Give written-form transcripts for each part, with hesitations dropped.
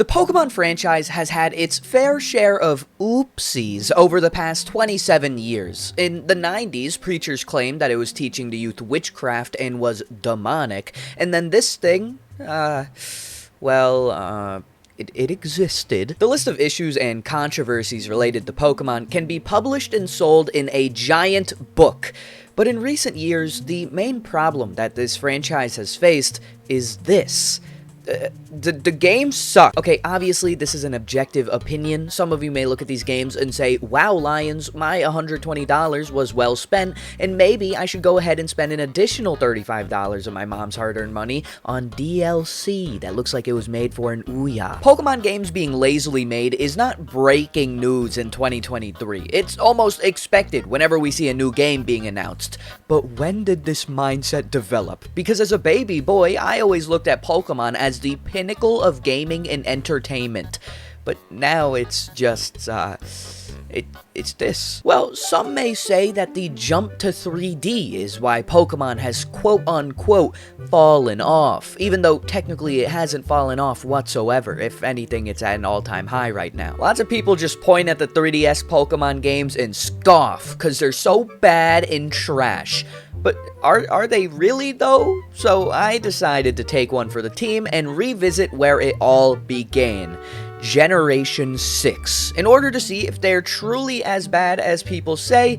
The Pokemon franchise has had its fair share of oopsies over the past 27 years. In the 90s, preachers claimed that it was teaching the youth witchcraft and was demonic, and then this thing, it existed. The list of issues and controversies related to Pokemon can be published and sold in a giant book. But in recent years, the main problem that this franchise has faced is this. The games suck. Okay, obviously this is an objective opinion. Some of you may look at these games and say, wow, LaiyenZ, my $120 was well spent, and maybe I should go ahead and spend an additional $35 of my mom's hard-earned money on DLC that looks like it was made for an Ouya. Pokemon games being lazily made is not breaking news in 2023. It's almost expected whenever we see a new game being announced. But when did this mindset develop? Because as a baby boy, I always looked at Pokemon as the pinnacle of gaming and entertainment. But now it's just, it's this. Well, some may say that the jump to 3D is why Pokemon has quote-unquote fallen off, even though technically it hasn't fallen off whatsoever. If anything, it's at an all-time high right now. Lots of people just point at the 3DS Pokemon games and scoff, because they're so bad and trash. But are they really, though? So I decided to take one for the team and revisit where it all began. Generation 6, in order to see if they're truly as bad as people say,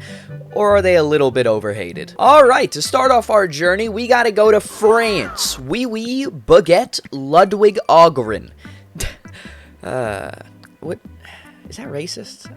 or are they a little bit overhated. Alright, to start off our journey, we gotta go to France. Oui, Baguette Ludwig Augerin. What? Is that racist?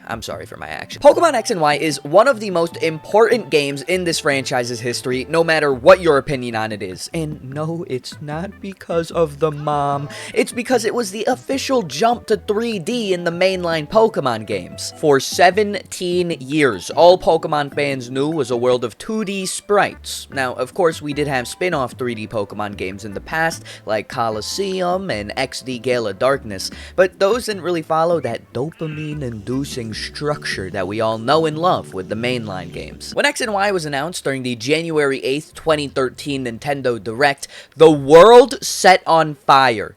I'm sorry for my actions. Pokemon X and Y is one of the most important games in this franchise's history, no matter what your opinion on it is. And no, it's not because of the mom. It's because it was the official jump to 3D in the mainline Pokemon games. For 17 years, all Pokemon fans knew was a world of 2D sprites. Now, of course, we did have spin-off 3D Pokemon games in the past, like Colosseum and XD Gale of Darkness, but those didn't really follow that dopamine-inducing structure that we all know and love with the mainline games. When X and Y was announced during the January 8th, 2013 Nintendo Direct, the world set on fire.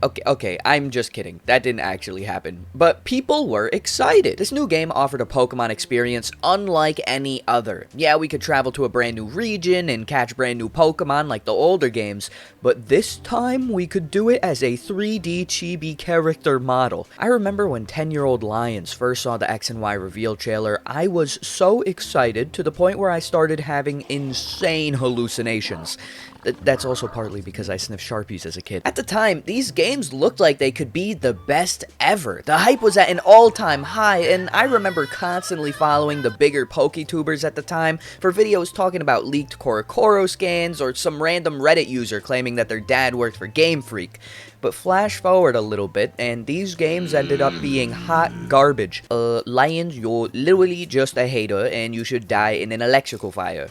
Okay, I'm just kidding. That didn't actually happen. But people were excited. This new game offered a Pokemon experience unlike any other. Yeah, we could travel to a brand new region and catch brand new Pokemon like the older games, but this time we could do it as a 3D chibi character model. I remember when 10-year-old LaiyenZ first saw the X and Y reveal trailer, I was so excited to the point where I started having insane hallucinations. That's also partly because I sniffed Sharpies as a kid. At the time, these games looked like they could be the best ever. The hype was at an all-time high, and I remember constantly following the bigger PokeTubers at the time for videos talking about leaked Korokoro scans or some random Reddit user claiming that their dad worked for Game Freak. But flash forward a little bit, and these games ended up being hot garbage. LaiyenZ, you're literally just a hater, and you should die in an electrical fire.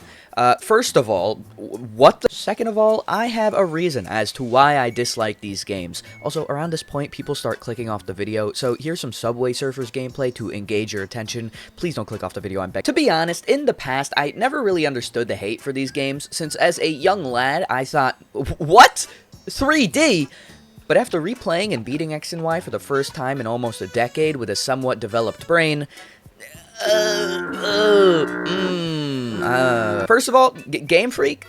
First of all, what the? Second of all, I have a reason as to why I dislike these games. Also, around this point, people start clicking off the video, so here's some Subway Surfers gameplay to engage your attention. Please don't click off the video, I'm begging. To be honest, in the past, I never really understood the hate for these games, since as a young lad, I thought, what? 3D? But after replaying and beating X and Y for the first time in almost a decade with a somewhat developed brain, first of all, Game Freak,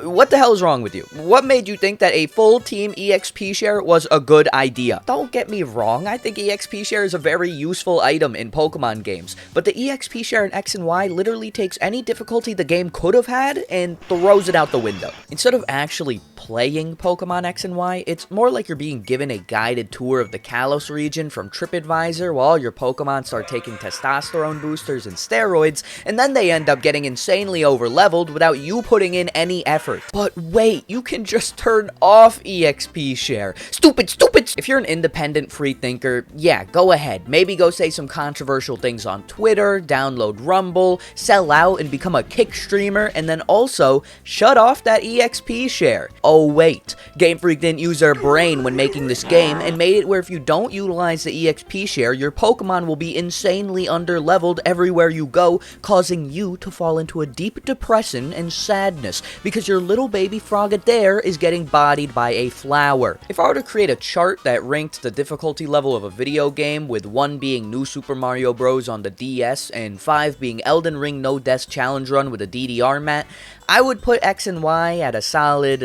what the hell is wrong with you? What made you think that a full team EXP share was a good idea? Don't get me wrong, I think EXP share is a very useful item in Pokemon games, but the EXP share in X and Y literally takes any difficulty the game could have had and throws it out the window. Instead of actually playing Pokemon X and Y, it's more like you're being given a guided tour of the Kalos region from TripAdvisor while your Pokemon start taking testosterone boosters and steroids, and then they end up getting insanely overleveled without you putting in any effort. But wait, you can just turn off EXP share. Stupid! If you're an independent free thinker, yeah, go ahead. Maybe go say some controversial things on Twitter, download Rumble, sell out and become a kick streamer, and then also shut off that EXP share. Oh wait, Game Freak didn't use their brain when making this game and made it where if you don't utilize the EXP share, your Pokemon will be insanely underleveled everywhere you go, causing you to fall into a deep depression and sadness because your your little baby frogget there is getting bodied by a flower. If I were to create a chart that ranked the difficulty level of a video game, with 1 being New Super Mario Bros. On the DS and 5 being Elden Ring No Death Challenge Run with a DDR mat, I would put X and Y at a solid...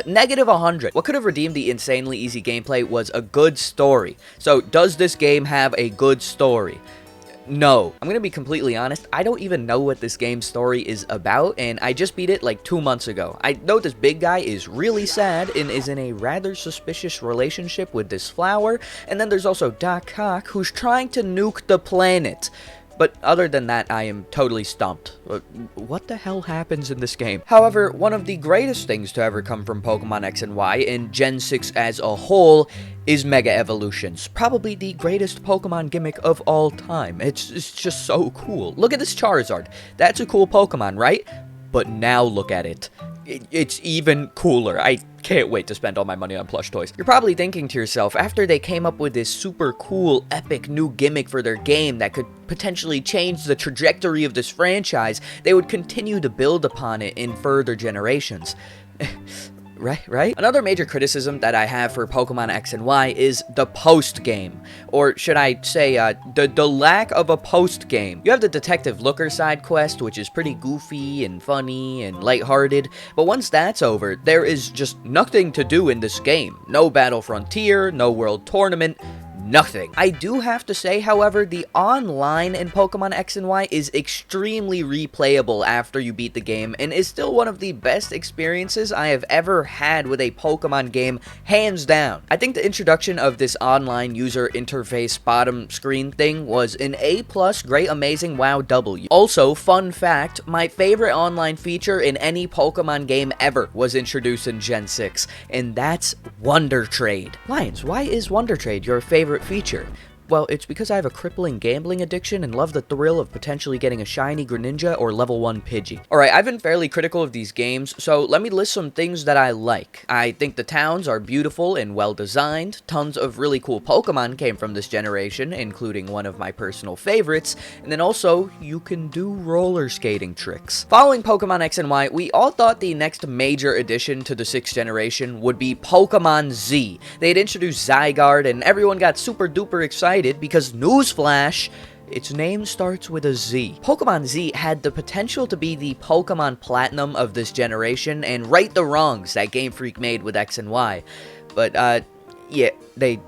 negative 100. What could have redeemed the insanely easy gameplay was a good story. So, does this game have a good story? No. I'm gonna be completely honest, I don't even know what this game's story is about, and I just beat it like 2 months ago. I know this big guy is really sad and is in a rather suspicious relationship with this flower, and then there's also Doc Ock, who's trying to nuke the planet. But other than that, I am totally stumped. What the hell happens in this game? However, one of the greatest things to ever come from Pokemon X and Y, and Gen 6 as a whole, is Mega Evolutions. Probably the greatest Pokemon gimmick of all time. It's just so cool. Look at this Charizard. That's a cool Pokemon, right? But now look at it. It's even cooler. I can't wait to spend all my money on plush toys. You're probably thinking to yourself, after they came up with this super cool, epic new gimmick for their game that could potentially change the trajectory of this franchise, they would continue to build upon it in further generations. Right? Another major criticism that I have for Pokemon X and Y is the post-game. Or should I say, the lack of a post-game. You have the Detective Looker side quest, which is pretty goofy and funny and lighthearted, but once that's over, there is just nothing to do in this game. No Battle Frontier, no World Tournament, nothing. I do have to say, however, the online in Pokemon X and Y is extremely replayable after you beat the game, and is still one of the best experiences I have ever had with a Pokemon game, hands down. I think the introduction of this online user interface bottom screen thing was an A+, great, amazing, wow, W. Also, fun fact, my favorite online feature in any Pokemon game ever was introduced in Gen 6, and that's Wonder Trade. LaiyenZ, why is Wonder Trade your favorite feature? Well, it's because I have a crippling gambling addiction and love the thrill of potentially getting a shiny Greninja or level 1 Pidgey. Alright, I've been fairly critical of these games, so let me list some things that I like. I think the towns are beautiful and well designed. Tons of really cool Pokemon came from this generation, including one of my personal favorites, and then also, you can do roller skating tricks. Following Pokemon X and Y, we all thought the next major addition to the 6th generation would be Pokemon Z. They had introduced Zygarde, and everyone got super duper excited because, newsflash, its name starts with a Z. Pokemon Z had the potential to be the Pokemon Platinum of this generation and right the wrongs that Game Freak made with X and Y. But, yeah, they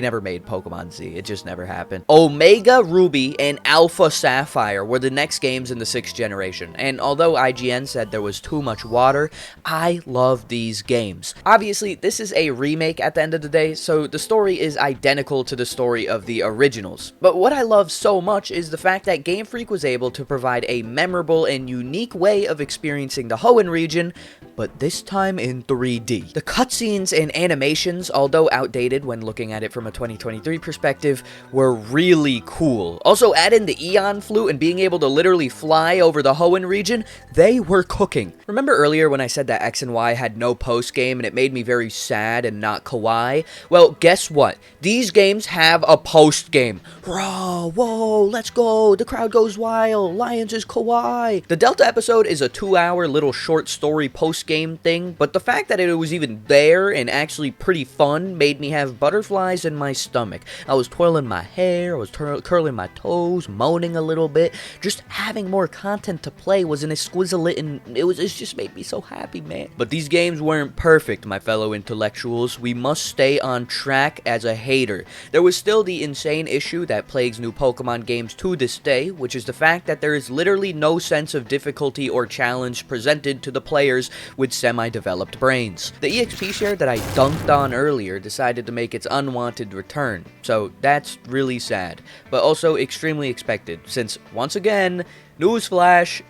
never made Pokemon Z. It just never happened. Omega Ruby and Alpha Sapphire were the next games in the 6th generation, and although IGN said there was too much water, I love these games. Obviously, this is a remake at the end of the day, so the story is identical to the story of the originals. But what I love so much is the fact that Game Freak was able to provide a memorable and unique way of experiencing the Hoenn region, but this time in 3D. The cutscenes and animations, although outdated when looking at it from a 2023 perspective, were really cool. Also, add in the Eon Flute and being able to literally fly over the Hoenn region, they were cooking. Remember earlier when I said that X and Y had no post-game and it made me very sad and not kawaii? Well, guess what? These games have a post-game. Raw, whoa, let's go, the crowd goes wild, LaiyenZ is kawaii. The Delta episode is a 2-hour little short story post-game thing, but the fact that it was even there and actually pretty fun made me have butterflies in my stomach. I was twirling my hair, I was curling my toes, moaning a little bit. Just having more content to play was an exquisite, and it just made me so happy, man. But these games weren't perfect, my fellow intellectuals. We must stay on track as a hater. There was still the insane issue that plagues new Pokemon games to this day, which is the fact that there is literally no sense of difficulty or challenge presented to the players with semi-developed brains. The EXP share that I dunked on earlier decided to make its unwanted return, so that's really sad, but also extremely expected, since, once again, newsflash,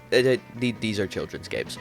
these are children's games.